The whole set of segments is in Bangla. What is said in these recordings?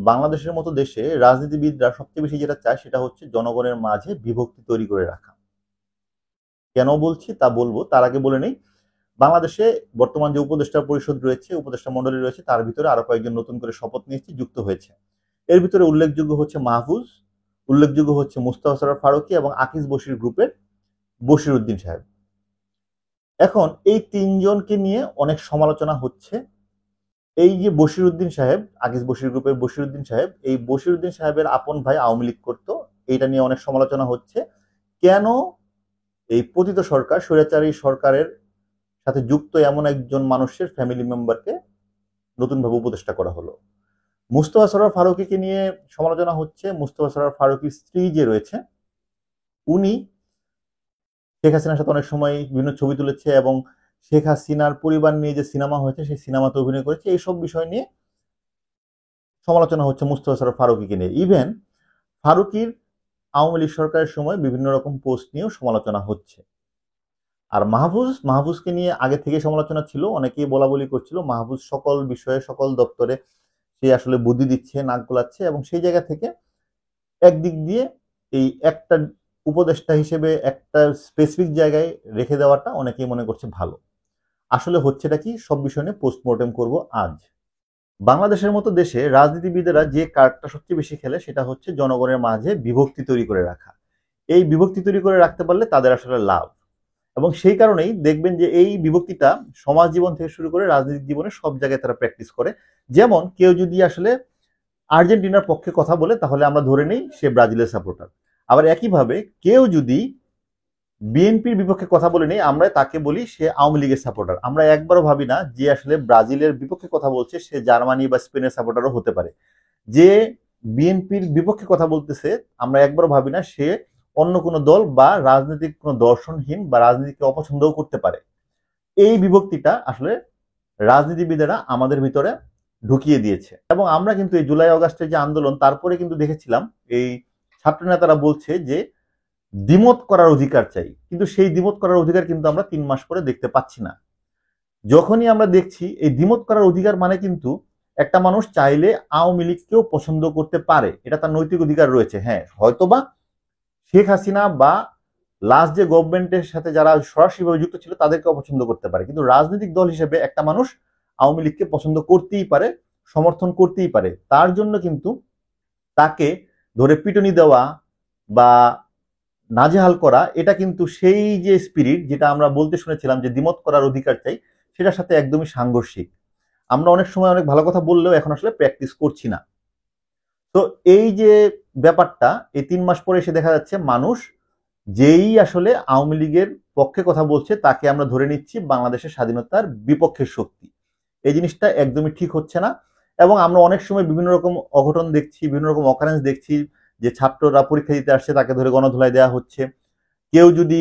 বাংলাদেশের মতো দেশে রাজনীতিবিদরা সবচেয়ে বেশি যেটা চায় সেটা হচ্ছে জনগণের মাঝে বিভক্তি তৈরি করে রাখা। কেন বলছি তা বলবো, তার আগে বলে নেই, বাংলাদেশে বর্তমান যে উপদেষ্টা পরিষদ রয়েছে, উপদেষ্টা মন্ডলী রয়েছে, তার ভিতরে আরো কয়েকজন নতুন করে শপথ নিয়েছে, যুক্ত হয়েছে। এর ভিতরে উল্লেখযোগ্য হচ্ছে মাহফুজ, উল্লেখযোগ্য হচ্ছে মুস্তাফা সরোয়ার ফারুকী এবং আকিজ বশির গ্রুপের বশির উদ্দিন সাহেব। এখন এই তিনজনকে নিয়ে অনেক সমালোচনা হচ্ছে। এই যে বশির উদ্দিন সাহেব, আকিজ বশির গ্রুপের বশির উদ্দিন সাহেব, এই বশির উদ্দিন সাহেবের আপন ভাই আওয়ামী লীগ করতো, এইটা নিয়ে অনেক সমালোচনা হচ্ছে। কেন এই পতিত সরকার, স্বৈরাচারী সরকারের সাথে যুক্ত এমন একজন মানুষের ফ্যামিলি মেম্বারকে নতুনভাবে উপদেষ্টা করা হলো? মুস্তাফা সরোয়ার ফারুকীকে নিয়ে সমালোচনা হচ্ছে। মুস্তাফা সরোয়ার ফারুকীর স্ত্রী যে রয়েছে, উনি শেখ হাসিনার সাথে অনেক সময় বিভিন্ন ছবি তুলেছে এবং শেখ হাসিনার পরিবার নিয়ে যে সিনেমা হয়েছে সেই সিনেমাতে অভিনয় করেছে। এইসব বিষয় নিয়ে সমালোচনা হচ্ছে মুস্তাফা সরোয়ার ফারুকীকে নিয়ে। ইভেন ফারুকীর আওয়ামী লীগ সরকারের সময় বিভিন্ন রকম পোস্ট নিয়েও সমালোচনা হচ্ছে। আর মাহফুজকে নিয়ে আগে থেকে সমালোচনা ছিল, অনেকেই বলা বলি করছিল মাহফুজ সকল বিষয়ে সকল দপ্তরে সে আসলে বুদ্ধি দিচ্ছে, নাক গলাচ্ছে, এবং সেই জায়গা থেকে একদিক দিয়ে এই একটা উপদেষ্টা হিসেবে একটা স্পেসিফিক জায়গায় রেখে দেওয়াটা অনেকেই মনে করছে ভালো। আসলে হচ্ছেটা কি, সব বিষয় নিয়ে পোস্টমর্টেম করব আজ। বাংলাদেশের মতো দেশে রাজনীতিবিদেরা যে কার্ডটা সবচেয়ে বেশি খেলে সেটা হচ্ছে জনগণের মাঝে বিভক্তি তৈরি করে রাখা। এই বিভক্তি তৈরি করে রাখতে পারলে তাদের আসলে লাভ, এবং সেই কারণেই দেখবেন যে এই বিভক্তিটা সমাজ জীবন থেকে শুরু করে রাজনৈতিক জীবনে সব জায়গায় তারা প্র্যাকটিস করে। যেমন কেউ যদি আসলে আর্জেন্টিনার পক্ষে কথা বলে তাহলে আমরা ধরে নিই সে ব্রাজিলের সাপোর্টার। আবার একইভাবে কেউ যদি বিএনপির বিপক্ষে কথা বলে নেই, আমরা তাকে বলি সে আওয়ামী লীগের সাপোর্টার। আমরা একবারও ভাবি না যে আসলে ব্রাজিলের বিপক্ষে কথা বলছে সে জার্মানি বা স্পেনের সাপোর্টারও হতে পারে। যে বিএনপির বিপক্ষে কথা বলতেছে আমরা একবারও ভাবি না সে অন্য কোনো দল বা রাজনৈতিক কোনো দর্শনহীন বা রাজনীতিকে অপছন্দও করতে পারে। এই বিভক্তিটা আসলে রাজনীতিবিদেরা আমাদের ভিতরে ঢুকিয়ে দিয়েছে। এবং আমরা কিন্তু এই জুলাই অগাস্টের যে আন্দোলন, তারপরে কিন্তু দেখেছিলাম এই ছাত্র নেতারা বলছে যে দ্বিমত করার অধিকার চাই, কিন্তু সেই দ্বিমত করার অধিকার কিন্তু আমরা 3 মাস পরে দেখতে পাচ্ছি না। যখনই আমরা দেখছি এই দ্বিমত করার অধিকার মানে কিন্তু একটা মানুষ চাইলে আওয়ামী লীগকেও পছন্দ করতে পারে, এটা তার নৈতিক অধিকার রয়েছে। হ্যাঁ, হয়তোবা শেখ হাসিনা বা লাস্ট যে গভর্নমেন্টের সাথে যারা সরাসরিভাবে যুক্ত ছিল তাদেরকে অপছন্দ করতে পারে, কিন্তু রাজনৈতিক দল হিসেবে একটা মানুষ আওয়ামী লীগকে পছন্দ করতেই পারে, সমর্থন করতেই পারে। তার জন্য কিন্তু তাকে ধরে পিটুনি দেওয়া বা নাজেহাল করা, এটা কিন্তু সেই যে স্পিরিট যেটা আমরা বলতে শুনেছিলাম যে দ্বিমত করার অধিকার চাই, সেটার সাথে একদমই সাংঘর্ষিক। আমরা অনেক সময় অনেক ভালো কথা বললেও এখন আসলে প্র্যাকটিস করছি না। তো এই যে ব্যাপারটা, এই 3 মাস পরে এসে দেখা যাচ্ছে মানুষ যেই আসলে আওয়ামী লীগের পক্ষে কথা বলছে তাকে আমরা ধরে নিচ্ছি বাংলাদেশের স্বাধীনতার বিপক্ষের শক্তি। এই জিনিসটা একদমই ঠিক হচ্ছে না। এবং আমরা অনেক সময় বিভিন্ন রকম অঘটন দেখছি, বিভিন্ন রকম অকারেন্স দেখছি, যে ছাত্ররা পরীক্ষা দিতে আসছে তাকে ধরে গণধোলাই দেওয়া হচ্ছে। কেউ যদি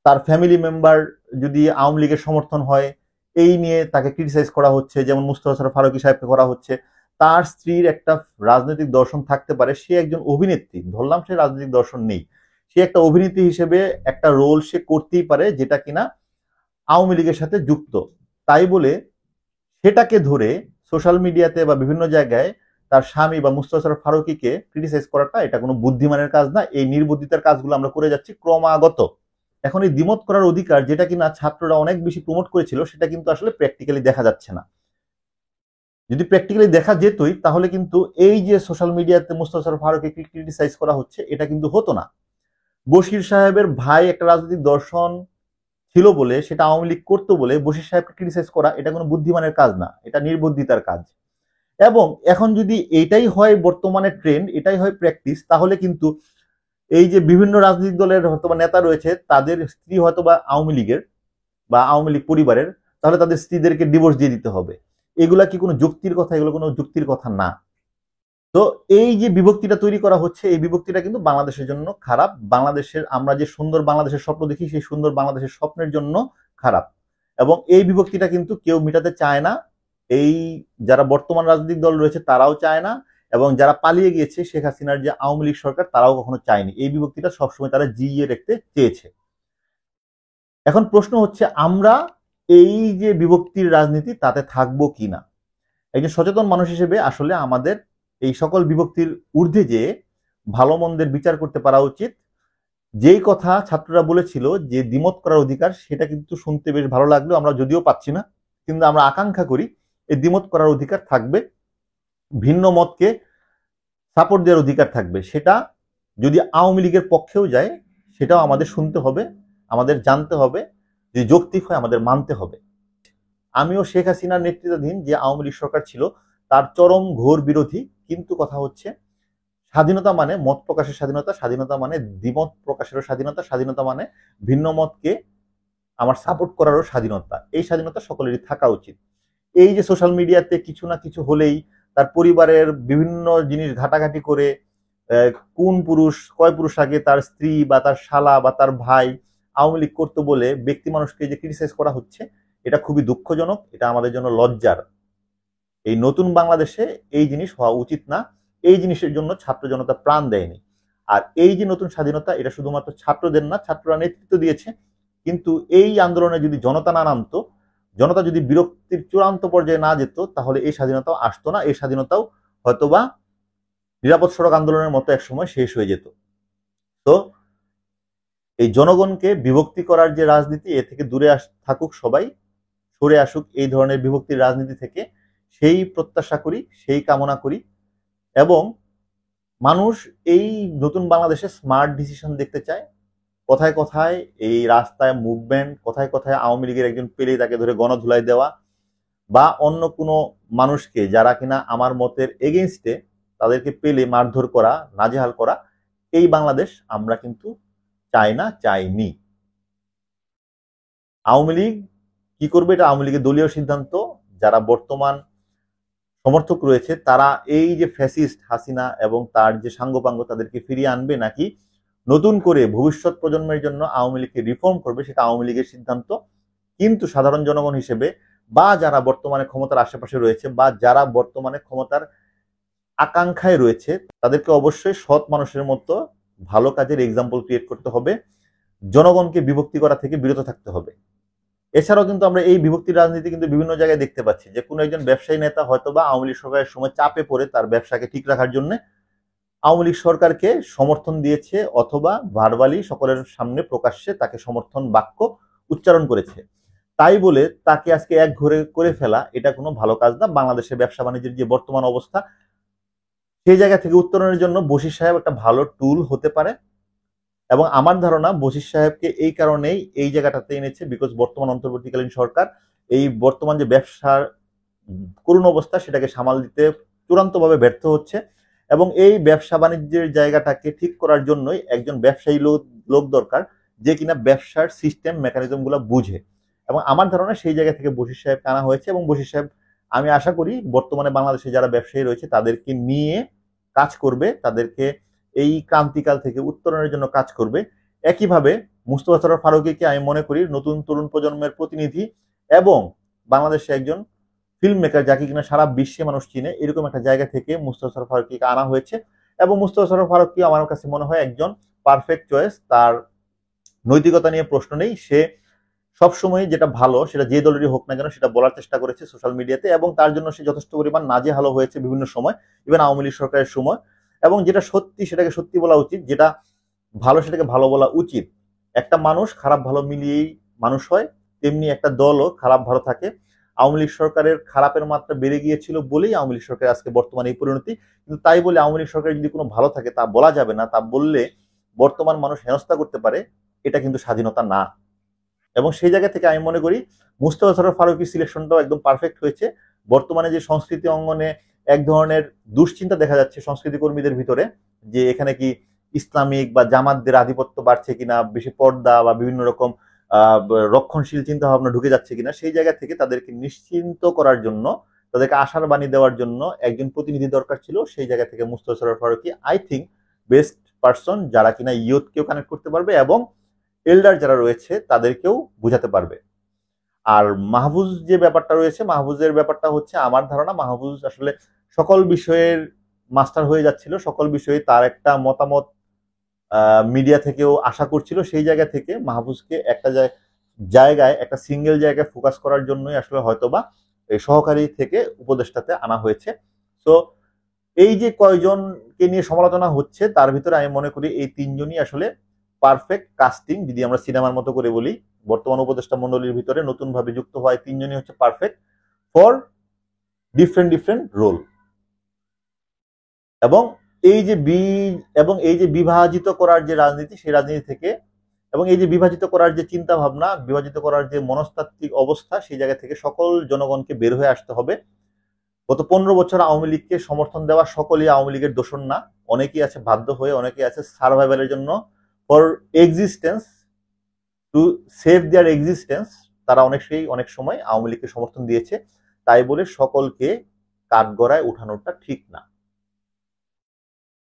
তার ফ্যামিলি মেম্বার যদি আওয়ামী লীগের সমর্থন হয়, এই নিয়ে তাকে ক্রিটিসাইজ করা হচ্ছে, যেমন মুস্তাফা সরোয়ার ফারুকী সাহেবকে করা হচ্ছে। তার স্ত্রীর একটা রাজনৈতিক দর্শন থাকতে পারে, সে একজন অভিনেত্রী, ধরলাম সে রাজনৈতিক দর্শন নেই, সে একটা অভিনেত্রী হিসেবে একটা রোল সে করতেই পারে যেটা কিনা আওয়ামী লীগের সাথে যুক্ত। তাই বলে সেটাকে ধরে সোশ্যাল মিডিয়াতে বা বিভিন্ন জায়গায় তার স্বামী বা মুস্তাফা সরোয়ার ফারুকীকে ক্রিটিসাইজ করাটা এটা কোনো বুদ্ধিমানের কাজ না। এই নির্বুদ্ধিতার কাজগুলো আমরা করে যাচ্ছি ক্রমাগত। এখন এই দ্বিমত করার অধিকার যেটা কিনা ছাত্ররা অনেক বেশি প্রমোট করেছিল, সেটা কিন্তু আসলে প্র্যাকটিক্যালি দেখা যাচ্ছে না। যদি প্র্যাকটিক্যালি দেখা যেতই তাহলে কিন্তু এই যে সোশ্যাল মিডিয়াতে মুস্তাফা সরোয়ার ফারুকীকে ক্রিটিসাইজ করা হচ্ছে এটা কিন্তু হতো না। বশির সাহেবের ভাই একটা রাজনৈতিক দর্শন ছিল বলে, সেটা আওয়ামী লীগ করতো বলে বশির সাহেবকে ক্রিটিসাইজ করা এটা কোনো বুদ্ধিমানের কাজ না, এটা নির্বুদ্ধিতার কাজ। এবং এখন যদি এটাই হয় বর্তমানে ট্রেন্ড, এটাই হয় প্র্যাকটিস, তাহলে কিন্তু এই যে বিভিন্ন রাজনৈতিক দলের হয়তো নেতা রয়েছে তাদের স্ত্রী হয়তো বা আওয়ামী লীগের বা আওয়ামী লীগ পরিবারের, তাহলে তাদের স্ত্রীদেরকে ডিভোর্স দিয়ে দিতে হবে। এগুলা কি কোনো যুক্তির কথা? এগুলো কোনো যুক্তির কথা না। তো এই যে বিভক্তিটা তৈরি করা হচ্ছে, এই বিভক্তিটা কিন্তু বাংলাদেশের জন্য খারাপ। বাংলাদেশের, আমরা যে সুন্দর বাংলাদেশের স্বপ্ন দেখি সেই সুন্দর বাংলাদেশের স্বপ্নের জন্য খারাপ। এবং এই বিভক্তিটা কিন্তু কেউ মিটাতে চায় না। এই যারা বর্তমান রাজনৈতিক দল রয়েছে তারাও চায় না, এবং যারা পালিয়ে গিয়েছে শেখ হাসিনার যে আওয়ামী লীগ সরকার তারাও কখনো চায়নি। এই বিভক্তিটা সবসময় তারা জিইয়ে রাখতে চেয়েছে। এখন প্রশ্ন হচ্ছে আমরা এই যে বিভক্তির রাজনীতি তাতে থাকবো কিনা। একজন সচেতন মানুষ হিসেবে আসলে আমাদের এই সকল বিভক্তির ঊর্ধ্বে যে ভালো মন্দের বিচার করতে পারা উচিত। যেই কথা ছাত্ররা বলেছিল যে দ্বিমত করার অধিকার, সেটা কিন্তু শুনতে বেশ ভালো লাগলো, আমরা যদিও পাচ্ছি না, কিন্তু আমরা আকাঙ্ক্ষা করি এই দ্বিমত করার অধিকার থাকবে, ভিন্ন মতকে সাপোর্ট দেওয়ার অধিকার থাকবে। সেটা যদি আওয়ামী লীগের পক্ষেও যায় সেটাও আমাদের শুনতে হবে, আমাদের জানতে হবে, যদি যৌক্তিক হয় আমাদের মানতে হবে। আমিও শেখ হাসিনার নেতৃত্বাধীন যে আওয়ামী লীগ সরকার ছিল তার চরম ঘোর বিরোধী, কিন্তু কথা হচ্ছে স্বাধীনতা মানে মত প্রকাশের স্বাধীনতা, স্বাধীনতা মানে দ্বিমত প্রকাশেরও স্বাধীনতা, স্বাধীনতা মানে ভিন্ন মতকে আমার সাপোর্ট করারও স্বাধীনতা। এই স্বাধীনতা সকলেরই থাকা উচিত। এই যে সোশ্যাল মিডিয়াতে কিছু না কিছু হলেই তার পরিবারের বিভিন্ন জিনিস ঘাটাঘাটি করে কোন পুরুষ কয় পুরুষ আগে তার স্ত্রী বা তার শালা বা তার ভাই আওয়ামী লীগ করতো বলে ব্যক্তি মানুষকে যে ক্রিটিসাইজ করা হচ্ছে, এটা খুবই দুঃখজনক, এটা আমাদের জন্য লজ্জার। এই নতুন বাংলাদেশে এই জিনিস হওয়া উচিত না। এই জিনিসের জন্য ছাত্র জনতা প্রাণ দেয়নি। আর এই যে নতুন স্বাধীনতা, এটা শুধুমাত্র ছাত্রদের না, ছাত্ররা নেতৃত্ব দিয়েছে, কিন্তু এই আন্দোলনে যদি জনতা না নামতো, জনতা যদি বিরক্তির চূড়ান্ত পর্যায়ে না যেত, তাহলে এই স্বাধীনতাও আসতো না। এই স্বাধীনতাও হয়তোবা নিরাপদ সড়ক আন্দোলনের মতো এক সময় শেষ হয়ে যেত। তো এই জনগণকে বিভক্তি করার যে রাজনীতি, এ থেকে দূরে থাকুক সবাই, সরে আসুক এই ধরনের বিভক্তির রাজনীতি থেকে, সেই প্রত্যাশা করি, সেই কামনা করি। এবং মানুষ এই নতুন বাংলাদেশে স্মার্ট ডিসিশন দেখতে চায়। কথায় কথায় এই রাস্তায় মুভমেন্ট, কথায় কথায় আওয়ামী লীগের একজন পেলেই তাকে ধরে গণধুলাই দেওয়া, বা অন্য কোনো মানুষকে যারা কিনা আমার মতের এগেইনস্টে, তাদেরকে পেলে মারধর করা, নাজেহাল করা, এই বাংলাদেশ আমরা কিন্তু চাই না, চাইনি। আওয়ামী লীগ কি করবে এটা আওয়ামী লীগের দলীয় সিদ্ধান্ত। যারা বর্তমান সমর্থক রয়েছে তারা এই যে ফ্যাসিস্ট হাসিনা এবং তার যে সাঙ্গপাঙ্গ তাদেরকে ফিরিয়ে আনবে, নাকি নতুন করে ভবিষ্যৎ প্রজন্মের জন্য আওয়ামী লীগকে রিফর্ম করবে, সেটা আওয়ামী লীগের সিদ্ধান্ত। কিন্তু সাধারণ জনগণ হিসেবে, বা যারা বর্তমানে ক্ষমতার আশেপাশে রয়েছে, বা যারা বর্তমানে ক্ষমতার আকাঙ্ক্ষায় রয়েছে, তাদেরকে অবশ্যই সৎ মানুষের মতো ভালো কাজের এক্সাম্পল ক্রিয়েট করতে হবে, জনগণকে বিভক্তি করা থেকে বিরত থাকতে হবে। এছাড়াও কিন্তু আমরা এই বিভক্তির রাজনীতি কিন্তু বিভিন্ন জায়গায় দেখতে পাচ্ছি, যে কোনো একজন ব্যবসায়ী নেতা হয়তো বা আওয়ামী লীগ সরকারের সময় চাপে পড়ে তার ব্যবসাকে ঠিক রাখার জন্য আওয়ামী লীগ সরকারকে সমর্থন দিয়েছে, অথবা ভার্বালি সকলের সামনে প্রকাশ্যে তাকে সমর্থন বাক্য উচ্চারণ করেছে। তাই বলে তাকে আজকে এক ঘরে করে ফেলা, এটা কোনো ভালো কাজ না। বাংলাদেশের ব্যবসা বাণিজ্যের যে বর্তমান অবস্থা, সেই জায়গা থেকে উত্তরণের জন্য বশির সাহেব একটা ভালো টুল হতে পারে। এবং আমার ধারণা বশির সাহেবকে এই কারণেই এই জায়গাটাতে এনেছে, বিকজ বর্তমান অন্তর্বর্তীকালীন সরকার এই বর্তমান যে ব্যবসার করুণ অবস্থা, সেটাকে সামাল দিতে চূড়ান্তভাবে ব্যর্থ হচ্ছে। এবং এই ব্যবসা বাণিজ্যের জায়গাটাকে ঠিক করার জন্যই একজন ব্যবসায়ী লোক দরকার, যে কিনা ব্যবসার সিস্টেম মেকানিজম গুলো বুঝে। এবং আমার ধারণা সেই জায়গা থেকে বশির সাহেব আনা হয়েছে। এবং বশির সাহেব, আমি আশা করি বর্তমানে বাংলাদেশে যারা ব্যবসায়ী রয়েছে তাদেরকে নিয়ে কাজ করবে, তাদেরকে এই ক্রান্তিকাল থেকে উত্তরণের জন্য কাজ করবে। একইভাবে মুস্তফা সরোয়ার ফারুকীকে আমি মনে করি নতুন তরুণ প্রজন্মের প্রতিনিধি, এবং বাংলাদেশে একজন ফিল্ম মেকার যাকে কিনা সারা বিশ্বে মানুষ চিনে, এরকম একটা জায়গা থেকে মুস্তফা সরোয়ার ফারুকীকে আনা হয়েছে। এবং মুস্তফা সরোয়ার ফারুকী আমার কাছে মনে হয় একজন পারফেক্ট চয়েস। তার নৈতিকতা নিয়ে প্রশ্ন নেই, সে সবসময় যেটা ভালো সেটা যে দলেরই হোক না কেন সেটা বলার চেষ্টা করেছে সোশ্যাল মিডিয়াতে, এবং তার জন্য সে যথেষ্ট পরিমাণ নাজেহাল হয়েছে বিভিন্ন সময়, ইভেন আওয়ামী লীগ সরকারের সময়। এবং যেটা সত্যি সেটাকে সত্যি বলা উচিত, যেটা ভালো সেটাকে ভালো বলা উচিত। একটা মানুষ খারাপ ভালো মিলিয়েই মানুষ হয়, তেমনি একটা দলও খারাপ ভালো থাকে। আওয়ামী লীগ সরকারের খারাপের মাত্রা বেড়ে গিয়েছিল বলেই আওয়ামী লীগ সরকারের আজকে বর্তমানে এই পরিণতি। কিন্তু তাই বলে আওয়ামী লীগ সরকারের যদি কোনো ভালো থাকে তা বলা যাবে না, তা বললে বর্তমান মানুষ হেনস্থা করতে পারে, এটা কিন্তু স্বাধীনতা না। এবং সেই জায়গা থেকে আমি মনে করি মুস্তফা সরোয়ার ফারুকী সিলেকশনটাও একদম পারফেক্ট হয়েছে। বর্তমানে যে সংস্কৃতি অঙ্গনে এক ধরনের দুশ্চিন্তা দেখা যাচ্ছে সংস্কৃতি কর্মীদের ভিতরে, যে এখানে কি ইসলামিক বা জামাতদের আধিপত্য বাড়ছে কিনা, বেশি পর্দা বা বিভিন্ন রকম রক্ষণশীল চিন্তা ভাবনা ঢুকে যাচ্ছে কিনা, সেই জায়গা থেকে তাদেরকে নিশ্চিন্ত করার জন্য, তাদেরকে আশার বাণী দেওয়ার জন্য একজন প্রতিনিধি দরকার ছিল। সেই জায়গা থেকে Mustafa Sarwar Farooki I think best person, যারা কিনা ইয়ুথকেও কানেক্ট করতে পারবে এবং এল্ডার যারা রয়েছে তাদেরকেও বুঝাতে পারবে। আর মাহফুজ যে ব্যাপারটা রয়েছে, মাহফুজের ব্যাপারটা হচ্ছে আমার ধারণা মাহফুজ আসলে সকল বিষয়ের মাস্টার হয়ে যাচ্ছিল, সকল বিষয়ে তার একটা মতামত মিডিয়া থেকেও আশা করছিল। সেই জায়গা থেকে মাহফুজকে একটা জায়গায়, একটা সিঙ্গেল জায়গায় ফোকাস করার জন্যই আসলে হয়তোবা এই সহকারী থেকে উপদেষ্টাতে আনা হয়েছে। তো এই যে কয়জনকে নিয়ে সমালোচনা হচ্ছে তার ভিতরে আমি মনে করি এই তিনজনই আসলে পারফেক্ট কাস্টিং, যদি আমরা সিনেমার মতো করে বলি। বর্তমান উপদেষ্টা মন্ডলীর ভিতরে নতুন ভাবে যুক্ত হওয়া তিনজনই হচ্ছে perfect for different different role. এবং এই যে বিভাজিত করার যে রাজনীতি, সেই রাজনীতি থেকে, এবং এই যে বিভাজিত করার যে চিন্তা ভাবনা, বিভাজিত করার যে মনস্তাত্ত্বিক অবস্থা, সেই জায়গা থেকে সকল জনগণকে বের হয়ে আসতে হবে। গত 15 বছর আওয়ামী লীগকে সমর্থন দেওয়া সকলেই আওয়ামী লীগের দোষর না। অনেকেই আছে বাধ্য হয়ে, অনেকেই আছে সার্ভাইভালের জন্য, for existence, to save their existence, তারা অনেক সময় আওয়ামী লীগকে সমর্থন দিয়েছে। তাই বলে সকলকে কাঠগড়ায় উঠানোটা ঠিক না।